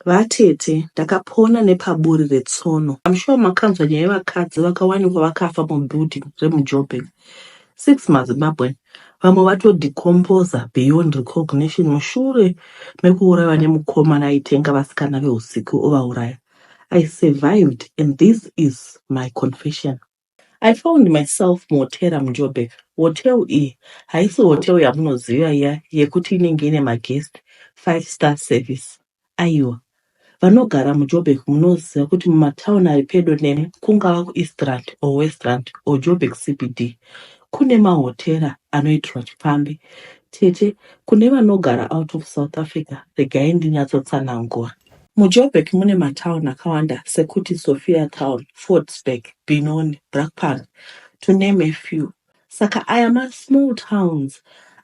Vatete, ndakapona nepaburi retsono. I'm sure makanzwa nyaya yevakadzi vakawanikwa vakafa mubhulding remuJoburg. 6 maZimbabwe. Vamwe vatodecomposa beyond recognition mushure mekuurayiwa nemukomana aitenga vasikana veusiku ovauraya. I survived and this is my confession. I found myself muhotera muJoburg. Hotel iyi haisi hotel yamunoziva iya yekuti inenge ine maguest 5-star service. Aiwa. Vanogara muJoburg munoziva kuti mumatauni ari pedo nemi kungava kuEastrand or Westland or Joburg CBD kune mahotera anoitirwa chipambi. Tete, kune vanogara out of South Africa, regai ndinyatsotsanangura. MuJoburg mune matauni akawanda sekuti Sophia Town, Fordsburg, Benoni, Brakpan, to name a few. Saka aya ma-small towns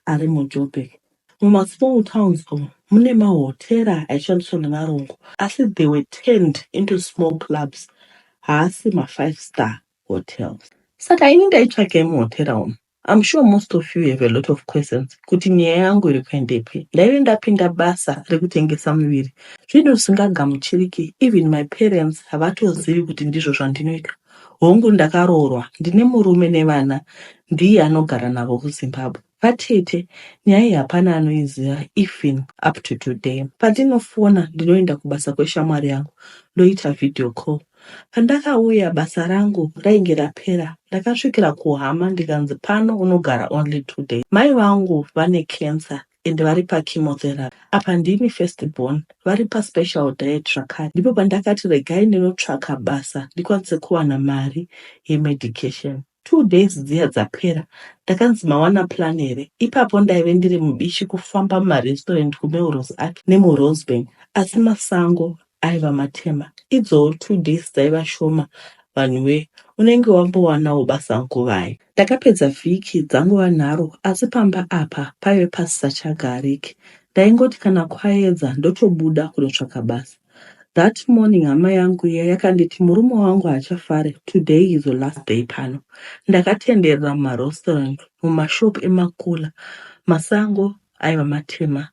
ari muJoburg. Muma-small towns mune mahotera aishandiswa nevarungu, asi they were turned into small clubs, haasi ma-5-star hotels. Saka ini ndaitsvakei muhotera umu. I'm sure most of you have a lot of questions. Kuti nyaya yangu iri kuendepi. Ndaive ndapinda basa rekutengesa miviri. Zvinhu zvisingagamuchiriki. Even my parents havatozivi kuti ndizvo zvandinoita. Hongu ndakaroorwa. Ndine murume nevana. Ndiye anogara navo kuZimbabwe. Vatete, nyaya iyi hapana anoiziva even up to today. Pandinofona ndinoenda kubasa kweshamwari yangu. Ndoita video call. Pandakauya basa rangu rainge rapera. Ndakasvikira kuhama ndikanzi pano unogara only 2 days. Mai vangu vane cancer and vari pachemotherapy. Apa ndini firstborn, vari paspecial diet zvakare. Ndipo pandakati regai ndinotsvaka basa ndikwanise kuwana mari yemedication. 2 days dziya dzapera. Ndakanzi mawana plan here. Ipapo ndaive ndiri mubishi kufamba mumarestaurant kuMelrose Arch nemuRosebank. Asi masango aiva matema. Idzowo 2 days dzaiva shoma. Vanhuwe, unenge wambowanawo basa nguvai. Ndakapedza vhiki dzanguva nharo, asi pamba apa paive pasisachagariki. Ndaingoti kana kwaedza ndotobuda kunotsvaka basa. That morning hama yangu iya yakanditi murume wangu hachafare. Today is the last day pano. Ndakatenderera mumarestaurant, mumashop emakula. Masango aiva matema.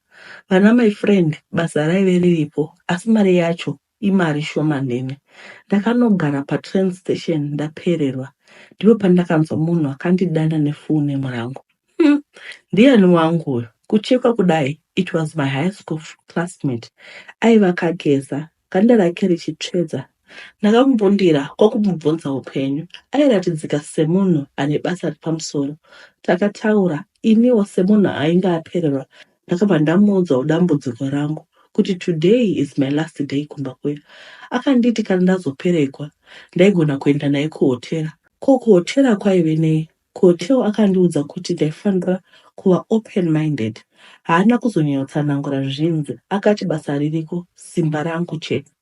Vana my friend, basa raive riripo, asi mari yacho imari shomanene. Ndakanogara patrain station ndapererwa. Ndipo pandakanzwa munhu akandidana nefoni murangu. Ndiani wangu uyu? Kuchekwa kudai, it was my high school classmate. Aiva kageza, ganda rake richitsvedza. Ndakamubvundira kwakumubvunza upenyu. Airatidzika semunhu ane basa ripamusoro. Takataura, iniwo semunhu ainge apererwa. Ndakabva ndamuudza dambudziko rangu kuti today is my last day kumba kwedu. Akanditi kana ndazoperekwa ndaigona kuenda naye kuhotera. Ko kuhotera kwaive nei? Kuhotera akandiudza kuti ndaifanira kuva open minded. Haana kuzonyotsanangura zvinzi. Akati basa ririko, simba rangu chete.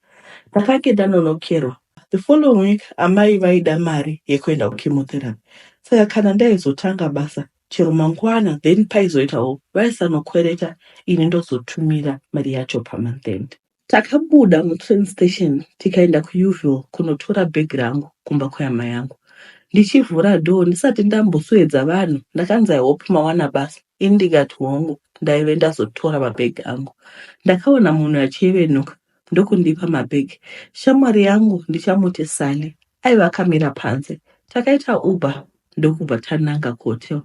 Ndakake ndanonokerwa. The following week amai vaida mari yekuenda kuchemotherapy. Saka kana ndaizotanga basa chero mangwana then paizoitawo vaisanokwereta ini ndozotumira mari yacho pamonth end. Takabuda mutrain station tikaenda kuUville kunotora bhegi rangu kumba kwehama yangu. Ndichivhura door ndisati ndamboswedza vanhu ndakanzi I hope mawana basa. Ini ndikati hongu ndaive ndazotora mabhegi angu. Ndakaona munhu achivenuka ndokundipa mabhegi. Shamwari yangu ndichamuti Sally aiva akamira panze. Takaita Uber ndokubva tananga kuhotel.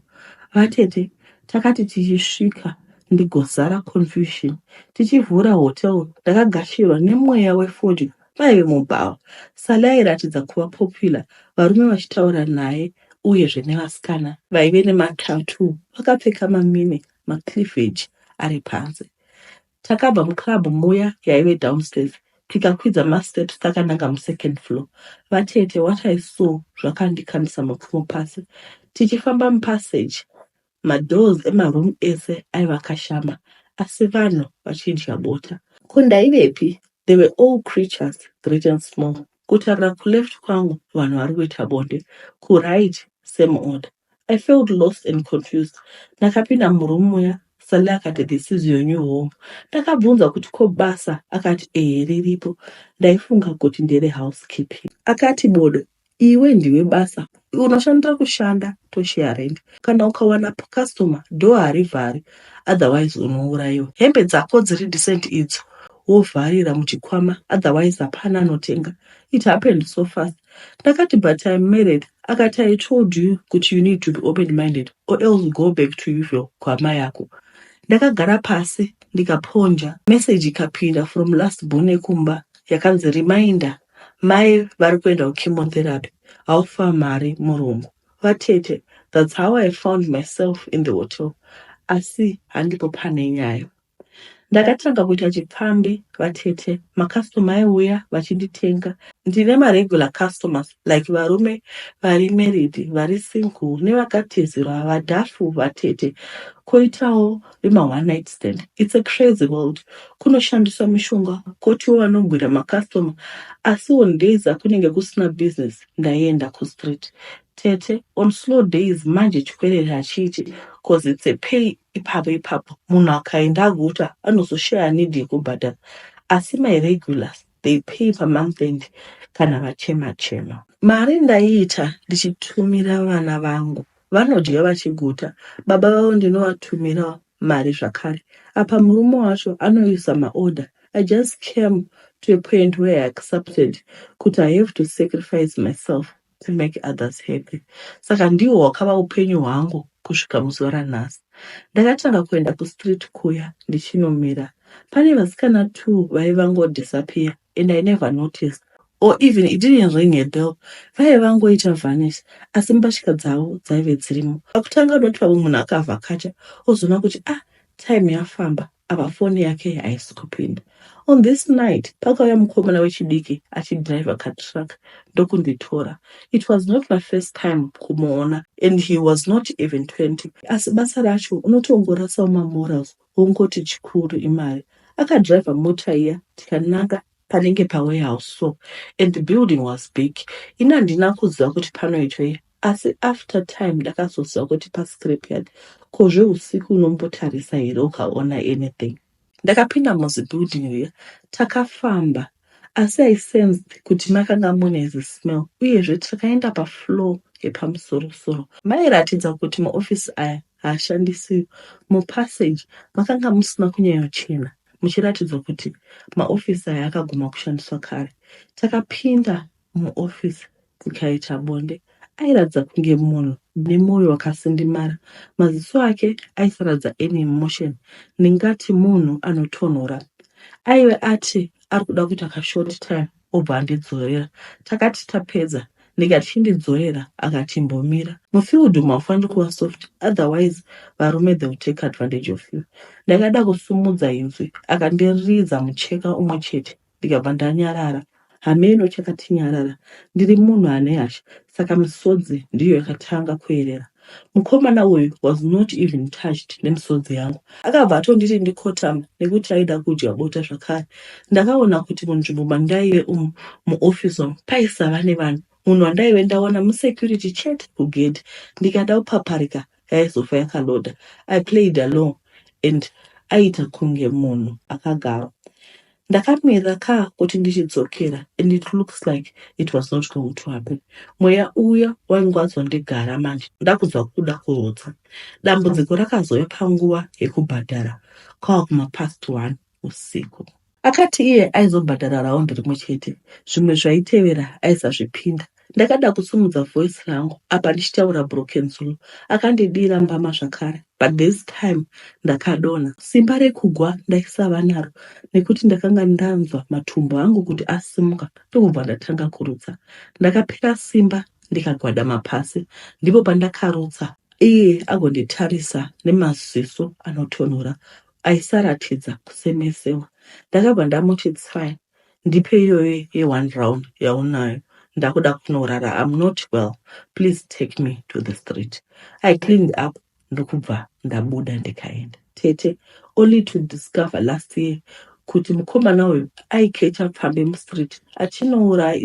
Vatete, takati tichisvika ndigozara confusion. Tichivhura hotel ndakagashirwa nemweya weFord. Vaive mubhawa. Sally airatidza kuva popular. Varume vachitaura naye uyezve nevasikana vaive nematattoo vakapfeka mamini macleavage ari panze. Takabva muclub muya yaive downstairs. Tikakwidza masteps takananga mu2nd floor. Vatete, what I saw zvakandikandisa mapfumo pasi. Tichifamba mupassage, madoors emaroom ese aiva akashama, asi vanhu vachidya bota. Kundaivepi? They were all creatures, great and small. Kutarira kuleft kwangu, vanhu vari kuita bonde. Kuright, same order. I felt lost and confused. Ndakapinda muroom muya. Sally akati, this is your new home. Ndakabvunza kuti ko basa, akati riripo. Ndaifunga kuti ndere housekeeping. Akati bodo, iwe ndiwe basa. Unoshandira kushanda toshare rent. Kana ukawana customer door harivhari, otherwise unourayiwa. Hembe dzako dziri decent idzo. wovharira muchikwama, otherwise hapana anotenga. It happened so fast. Ndakati, but I'm married. Akati, I told you kuti you need to be open-minded or else go back to hivyo kwama yako. Ndakagara pasi ndikaponja, message ikapinda from last born ekumba yakanzi reminder, mai vari kuenda kuchemotherapy, haufa mari murungu. Vatete, that's how I found myself in the hotel. Asi handipo pane nyaya. Ndakatanga kuita chipfambi, vatete, makastoma aiuya vachinditenga. Ndine maregular customers like varume vari married, vari single, nevakatizirwa, vadhafu, vatete. Koitawo vema one night stand. It's a crazy world. Kunoshandiswa mishonga, kotiwo vanobwira makastoma. Asi on days akunenge kusina business, ndaienda kustreet. Tete, on slow days manje chikwerere hachiti, cause it's a pay ipapo. Munhu akaenda aguta, anozoshare need yekubhadhara. Asi my regulars, they pay per month end kana vachema. Mari ndaiita ndichitumira vana vangu. Vanodya vachiguta. Baba vavo ndinovatumira mari zvakare. Apa murume wacho anoisa maorder. I just came to a point where I accepted kuti I have to sacrifice myself to make others happy. Saka ndiwo wakava upenyu hwangu kusvika muzuva ranhasi. Ndakatanga kuenda kustreet kuya ndichinomira. Pane vasikana 2 vaivangodisappear and I never noticed. Or even it didn't ring a bell. Vaivangoita vanish, asi mbashika dzavo dzaive dzirimo. Pakutanga unoti pamwe munhu akavhakacha, ozoona kuti time yafamba, apa foni yake haisi kupinda. On this night, pakauya mukomana wechidiki achidriva katruck ndokunditora. It was not my first time kumuona, and he was not even 20. Asi basa racho unotongorasa mamorals, wongoti chikuru imari. Akadriva mota iya, tikananga panenge pawarehouse so, and the building was big. Ina handina kuziva kuti panoitwei, asi after time ndakazoziva kuti pascrapyard. Kozve usiku unombotarisa here ukaona anything. Ndakapinda muzibuilding riya, takafamba, asi I sensed kuti makanga mune smell, uyezve takaenda pafloor yepamusoro-soro. Mairatidza kuti maofisi aya haashandisiwi. Mupassage makanga musina kunyanyochena, muchiratidza kuti maofisi aya akaguma kushandiswa kare. Takapinda muofisi tikaita bonde. Airatidza kunge munhu nemwoyo wakasindimara. Maziso ake aisaradza any emotion, ndingati munhu anotonhora. Aive ati ari kuda kuita kashort time obva andidzorera. Takati tapedza, ndikati chindidzorera, akati mbomira. Mufield mafaniri kuva soft, otherwise varume they will take advantage of you. Ndakada kusumudza inzwi, akandiridza mucheka umwe chete, ndikabva ndanyarara. Hameno chakati nyarara, ndiri munhu ane hasha, saka misodzi ndiyo yakatanga kuerera. Mukomana uyu was not even touched nemisodzi yangu. Akabva atonditi ndikotama nekuti aida kudya bota zvakare. Ndakaona kuti munzvimbo mandaive muofisi umu paisava nevanhu. Munhu wandaive ndaona musecurity chete kugedhi. Ndikada kupaparika yaizofa yakaloda. I played along and aita kunge munhu akagara. Ndakamira kuti ndichidzokera, and it looks like it was not going to happen. Mweya uya waingwazondigara manje, ndakuzwa kuda kurotsa. Dambudziko rakazouya panguva yekubhadhara, kwava kuma past 1 usiku. Akati iye aizobhadhara raundi rimwe chete, zvimwe zvaitevera aisazvipinda. Ndakada kusumudza voice rangu apa ndichitaura broken Zulu. Akandidira mbama zvakare, but this time ndakadonha. Simba rekugwa ndaisava naro nekuti ndakanga ndanzwa matumbu angu kuti asimuka, ndokubva ndatanga kurutsa. Ndakapera simba ndikagwadama pasi, ndipo pandakarutsa iye agonditarisa nemaziso anotonhora aisaratidza kusemesewa. Ndakabva ndamuti it's fine, ndipe iyoyo ye1 round yaunayo. Ndakuda kunorara, I'm not well, please take me to the street. I cleaned up, ndokubva ndabuda ndikaenda. Tete, only to discover last year kuti mukomana uyu aikecha pfambe mustreet achinouraya,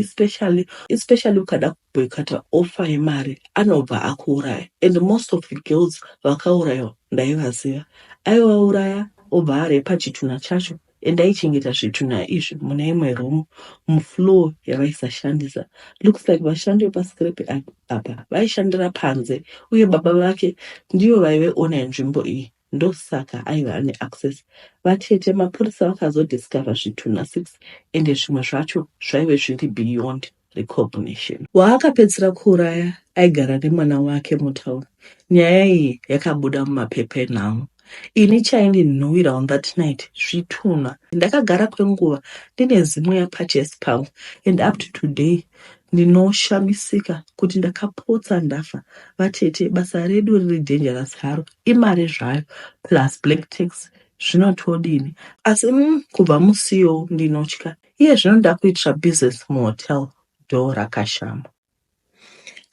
especially ukada kuboycota offer yemari, anobva akuuraya. And most of the girls vakaurayiwa ndaivaziva. Aivauraya obva arepa chitunha chacho, and aichengeta zvitunha izvi mune imwe room mufloor yavaisashandisa. Looks like vashandi vepascrape apa vaishandira panze, uye baba vake ndiyo vaive ona nzvimbo iyi. ndosaka aiva ane access. Vatete mapurisa vakazodiscover zvitu na6 ende zvimwe zvacho zvaive zviri beyond recognition. Waakapedzisira kuuraya aigara nemwana wake mutauni. Nyaya iyi yakabuda mumapepenhau. Ini chaindinhuhwira on that night zvituna. Ndakagara kwenguva ndine zimwe yapachesi pangu, and up to today ndinoshamisika kuti ndakapotsa ndafa. Vatete, basa redu riri dangerous haro, imari zvayo plus black tax zvinotodini. Asi kubva muCEO ndinotya. Iye zvino ndakuitira business muhotel dho rakashama.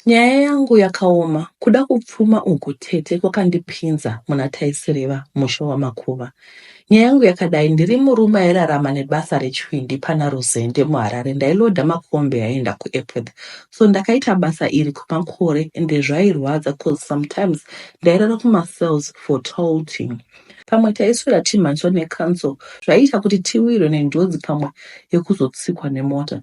Nyaya yangu yakaoma. Kuda kupfuma uku tete kwakandipinza muna taisireva musho wamakuva. Nyaya yangu yakadai, ndiri murume airarama nebasa rechwindi pana Ruzende muHarare. Ndailodha makombi aenda kuAirport. So ndakaita basa iri kwamakore ende zvairwadza cause sometimes ndairara kumasales for tolting. Pamwe taiswera timhanzwa necouncil zvaiita kuti tiwirwe nenjodzi pamwe yekuzotsikwa nemota.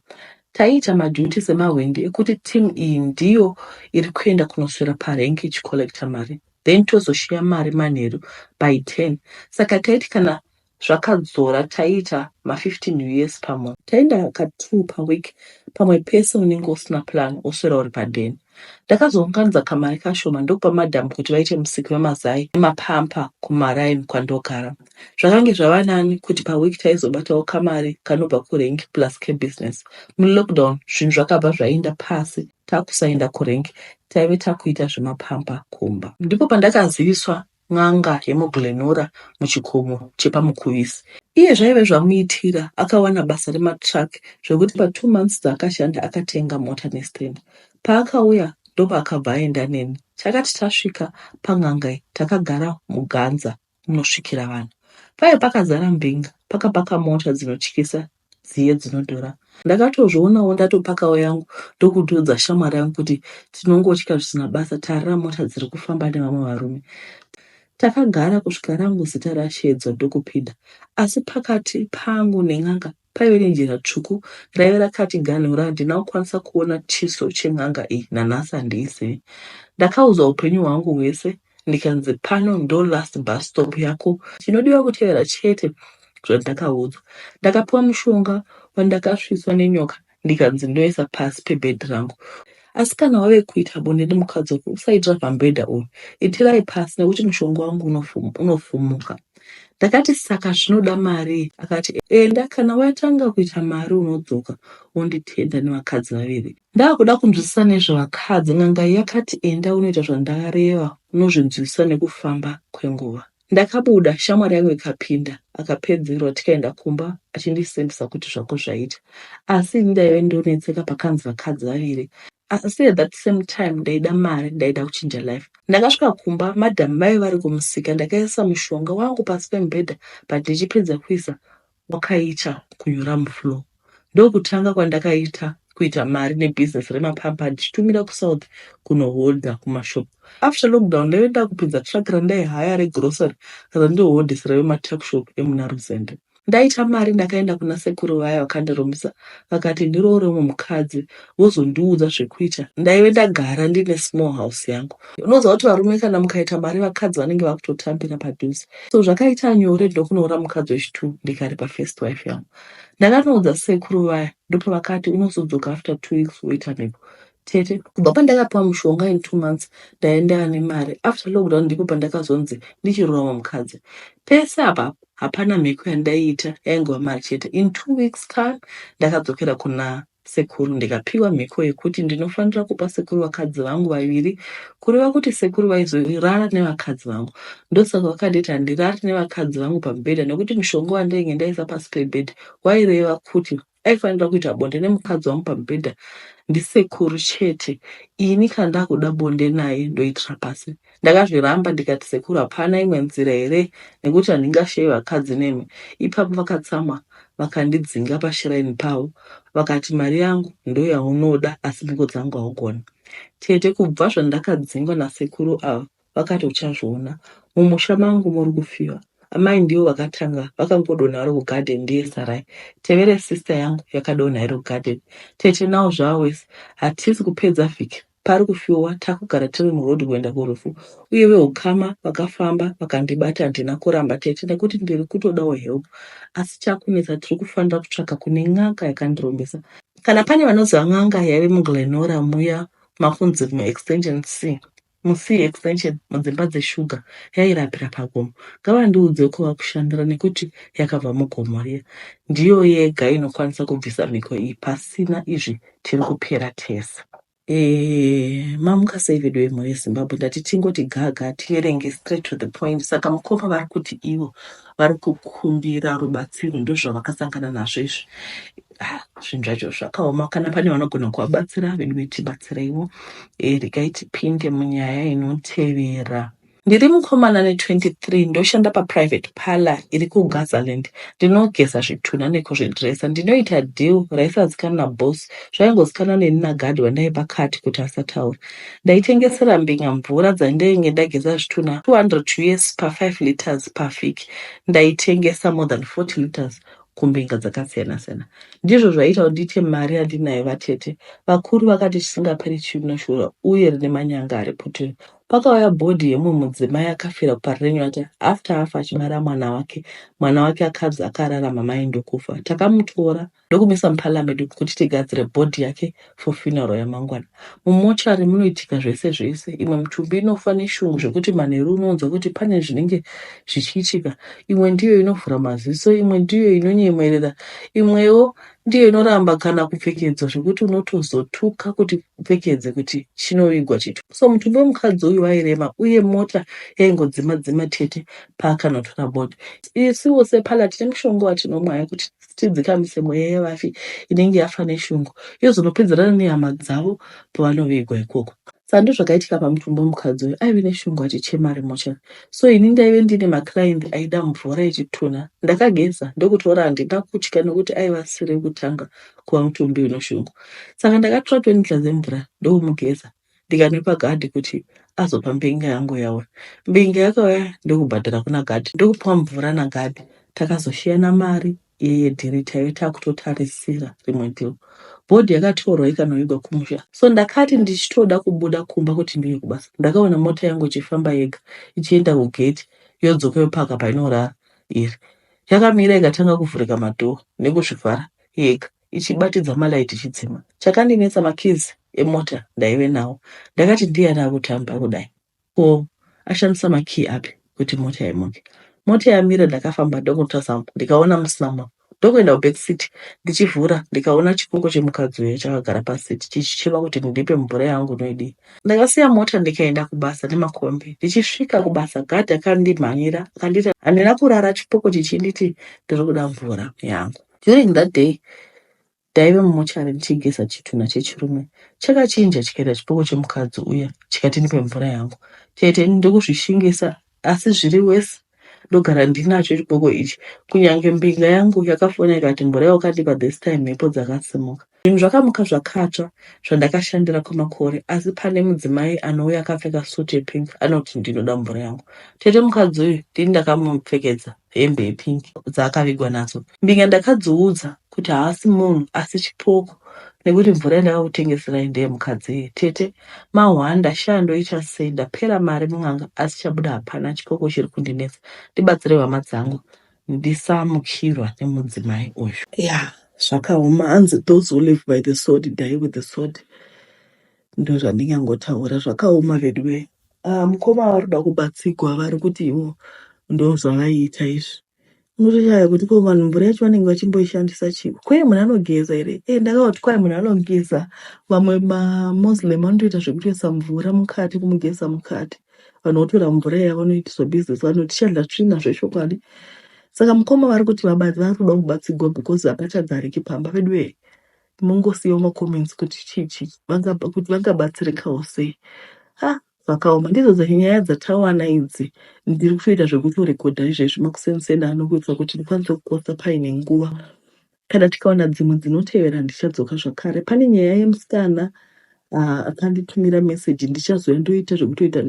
Taiita maduty semahwendi ekuti team iyi ndiyo iri kuenda kunoswera parengi ichikolekta mari, then tozoshiya mari manheru by 10. Saka taiti kana zvakadzora taiita ma15 US pamwe. Taenda ka2 per week, pamwe pese unenge usina plan uswera uri padeni. Ndakazounganidza kamari kashoma ndokupa madhamu kuti vaite musiki wemazai nemapampa kumaraini kwandogara. Zvakange zvava nani kuti pawiki taizobatawo kamari kanobva kurengi plus kebusiness. Mulockdown zvinhu zvakabva zvaenda pasi, takusaenda kurengi, taive takuita zvemapampa kumba. Ndipo pandakaziviswa n'anga yemuglenora muchikomo chepamukuvisi. Iye zvaive zvamuitira akawana basa rematrack zvekuti pa2 months dzaakashanda akatenga mota nestand. Paakauya ndopaakabva aenda neni. Takati tasvika pan'anga takagara muganza munosvikira vanhu. Paive pakazara mbinga, pakapaka mota dzinotyisa dziye dzinodhura. Ndakatozvionawo ndatopakawo yangu ndokududza shamwari yangu kuti tinongotya zvisina basa, tarira mota dziri kufamba nevamwe varume. Takagara kusvika rangu zita rashedzwa ndokupinda. Asi pakati pangu nen'anga paive nenjira tsvuku raive rakati ganhura. Handina kukwanisa kuona chiso chen'anga iyi, nanhasi handiizivi. Ndakaudzwa upenyu hwangu hwese ndikanzi pano ndo last bus stop yako, chinodiwa kutevera chete zvandakaudzwa. Ndakapiwa mushonga wandakasviswa nenyoka ndikanzi ndoisa pasi pebhedhi rangu. Asi kana wave kuita bonde nemukadzi wako usaitira pambedha uyu, itirai pasi nekuti mushonga wangu unofumuka. Ndakati saka zvinoda mari? Akati enda, kana watanga kuita mari unodzoka unditenda nevakadzi vaviri. Ndakuda kunzwisisa nezvevakadzi, n'anga yakati enda unoita zvandareva, unozvinzwisisa nekufamba kwenguva. Ndakabuda, shamwari yangu ikapinda, akapedzerwa tikaenda kumba achindisembisa kuti zvako zvaita. Asi ndaive ndonetseka pakanzi vakadzi vaviri. Asi at that same time ndaida mari, ndaida kuchinja life. Ndakasvika kumba, madhamu vaive vari kumusika. Ndakaisa mushonga wangu pasi pemubhedha, but ndichipedza kuisa wakaita kunyura mufloor. Ndokutanga kwandakaita kuita mari nebhizinesi remapampa ndichitumira kuSouth kunohodha kumashopu. After lockdown ndaienda kupinza track randaihaya regrocery randohodhesera vematakshop emuna Ruzende. Ndaita mari, ndakaenda kuna sekuru vaya vakandiromisa, vakati ndiroore umwe mukadzi wozondiudza zvekuita. Ndaive ndagara ndine small house yangu. Unoziva kuti varume kana mukaita mari vakadzi vanenge vakutotambira padhuze. So zvakaita nyore ndokunoora mukadzi wechitu ndikari pafirst wife yangu. Ndakanoudza sekuru vaya ndipo vakati unozodzoka after 2 weeks woita mhiko. Tete, kubva pandakapiwa mushonga in 2 months ndaenda nemari. After lockdown ndipo pandakazonzi ndichirova mukadzi. Pese apa hapana mhiko yandaiita, yaingova mari chete. In 2 weeks time ndakadzokera kuna sekuru ndikapiwa mhiko yekuti ndinofanira kupa sekuru vakadzi vangu vaviri, kureva kuti sekuru vaizorara nevakadzi vangu. Ndosaka vakanditi handirari nevakadzi vangu pamubhedha nekuti mushonga wandainge ndaisa pasi pebhedha waireva kuti aifanira kuita bonde nemukadzi wangu pamubhedha ndisekuru chete. Ini kana ndakuda bonde naye ndoitira pasi. Ndakazviramba ndikati sekuru hapana imwe nzira here nekuti handingashayi vakadzi nemi. Ipapo vakatsamwa vakandidzinga pashiraini pavo vakati mari yangu ndoyaunoda asi mhiko dzangu haugoni. Tete, kubva zvandakadzingwa nasekuru ava vakati uchazviona mumusha mangu muri kufiwa. Amai ndivo vakatanga vakangodonha vari kugarden ndiye Sarai. Tevere sister yangu yakadonha iri kugarden. Tete, nawo zvavo wese hatisi kupedza vhiki pari kufyiwa takugara tiri murodhi kuenda kurufu, uye veukama vakafamba vakandibata handina kuramba tete nekuti ndiri kutodawo help, asi chakunetsa tiri kufanira kutsvaka kune n'anga yakandirombesa. Kana pane vanoziva n'anga yaive muglenora muya makunzi muextension C, muc extension mudzimba dzeshuga, yairapira pagomo, ngavandiudze kuva kushandira nekuti yakabva mugomo riya. Ndiyo yega inokwanisa kubvisa mhiko iyi, pasina izvi tiri kupera tese. Mamuka sei vedu vemhuri yeZimbabwe, ndati tingoti gaga tierenge straight to the point. Saka mukoma vari kuti ivo vari kukumbira rubatsiro, ndozvavakasangana nazvo izvi. Zvinhu zvacho zvakaoma. Kana pane vanogona kuvabatsira vedu vetibatsireiwo. Regai tipinde munyaya inotevera. Ndiri mukomana ne23, ndoshanda paprivate parlour iri kuGazaland. Ndinogeza zvitunha nekuzvidhiresa. Ndinoita deal raisazikanwa naboss, zvaingozikanwa neni nagadhi wandaipa kati kuti asataura. Ndaitengesera mbinga mvura dzandinenge ndageza zvitunha 200 US per 5 liters per vhiki. Ndaitengesa more than 40 liters kumbinga dzakasiyana-siyana. Ndizvo zvaita kuti ndiite mari yandinayo vatete. Vakuru vakati chisingaperi chinoshora uye rine manyanga ari putiri. Pakauya bhodhi yemumwe mudzimai akafira parenyu ati after afa achibara mwana wake akadzi akararama mai ndokufa. Takamutora ndokumisa muparliament kuti tigadzire bhodhi yake for funeral yamangwana. Mumochari munoitika zvese zvese. Imwe mutumbi inofa neshungu zvekuti manheru unonzwa kuti pane zvinenge zvichiitika. Imwe ndiyo inovhura maziso, imwe ndiyo inonyemwerera, imwewo ndiyo inoramba kana kupfekedzwa zvekuti unotozotuka kuti upfekedze kuti chinovigwa chitu. So mutumbi wemukadzi uyu wairema, uye mota yaingodzima tete paakanotora bhodhi. Isiwo sepala tine mushonga watinomwa kuti tidzikamise mweya yevafi inenge yafa neshungu, yozonopedzerana nehama dzavo pavanovigwa ikoko. Saka ndozvakaitika pamutumbi wemukadzi uyu, aive neshungu achichema mochari. So ini ndaive ndine maclient aida mvura yechitunha, ndakageza ndokutora, handina kutya nekuti aiva siri kutanga kuva mutumbi unoshungu. Saka ndakatora 20 glasi emvura ndokumugeza, ndikanopa gadhi kuti azopa mbinga yangu yauya. Mbinga yakauya ndokubhadhara kuna gadhi, ndokupiwa mvura nagadhi. Takazoshiyana mari yedhiri taive takutotarisira rimwe dhiro. Bhodhi yakatorwa ikanoigwa kumusha. So ndakati ndichitoda kubuda kumba kuti ndiye kubasa, ndakaona mota yangu ichifamba yega ichienda kugeti yodzoka yopaka painorara iri. Yakamira ikatanga kuvhurika madhoo nekuzvivhara yega, ichibatidza malaiti ichidzima. Chakandinetsa makizi emota ndaive nawo. Ndakati ndiani akutamba kudai? Ko ashandisa makii api kuti mota imuke? Mota yamira, ndakafamba ndokutazama, ndikaona musina, ndokuenda kuback seat, ndichivhura ndikaona chipfuko chemukadzi uyo chakagara pasiti chichicheva kuti ndipe mvura yangu noidii. Ndakasiya mota ndikaenda kubasa nemakombi. Ndichisvika kubasa, gadhi akandimhanyira akanditi handina kurara chipfuko chichinditi ndiri kuda mvura yangu. During that day ndaive mumochari ndichigeza chitunha chechirume. Chakachinja chikaita chipfuko chemukadzi uya chikati ndipe mvura yangu. Tete ndokuzvishingisa, asi zviri wese ndogara ndinacho chipfuko ichi. Kunyange mbinga yangu yakafona ikati mvura yawakandipa this time mhepo dzakasimuka. Zvinhu zvakamuka zvakatsva zvandakashandira kwamakore, asi pane mudzimai anouya akapfeka suti yepingi anoti ndinoda mvura yangu. Tete mukadzi uyu ndini ndakamupfekedza hembe yepingi dzaakavigwa nadzo. Mbinga ndakadziudza kuti haasi munhu asi chipfuko, nekuti mvura yandakakutengeserai ndeyemukadzi. Tete mahwanda shando ichasei, ndapera mari mun'anga, asi chabuda hapana, chipfuko chiri kundinetsa. Ndibatsire hama dzangu ndisamukirwa nemudzimai uyu. Zvakaoma. Hanzi those who live by the sword die with the sword. Ndo zvandingangotaura. Zvakaoma vedu. Mukoma vari kuda kubatsigwa, vari kuti ivo ndo zvavaiita izvi. Unotoshaya kuti ko vanhu mvura yacho vanenge vachimboishandisa chipo. Kwai munhu anogeza here? Ndakati kwai munhu anogeza. Vamwe maMuslim vanotoita zvekutoisa mvura mukati, kumugeza mukati. Vanhu votora mvura yavo vanoitiswa business, vanoti chandla tsvina zvechokwadi. Saka mukoma vari kuti vabadzi vari kuda kubatsigwa because hapachadzariki pamba pedu. Mungosiyawo macomments kuti chichi kuti vangabatsirikawo sei. Zvakaoma. Ndidzo nyaya dzatawana idzi. Ndiri kutoita zvekutorekodha izvezvi makusenseni anokuitwa kuti ndikwanise kuposta paine nguva. Kana tikaona dzimwe dzinotevera ndichadzoka zvakare. Pane nyaya yemusikana akanditumira meseji, ndichazoya ndoita zvekutoita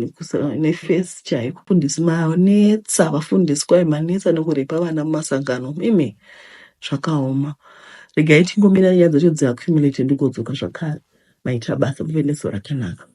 nefesi chaiyo, kufundisi manetsa, vafundisi kwai manetsa nekurepa vana mumasangano. Zvakaoma. Regai tingomira nyaya dzacho dziaccumulate ndigodzoka zvakare. maitira basa muve nezuva rakanaka.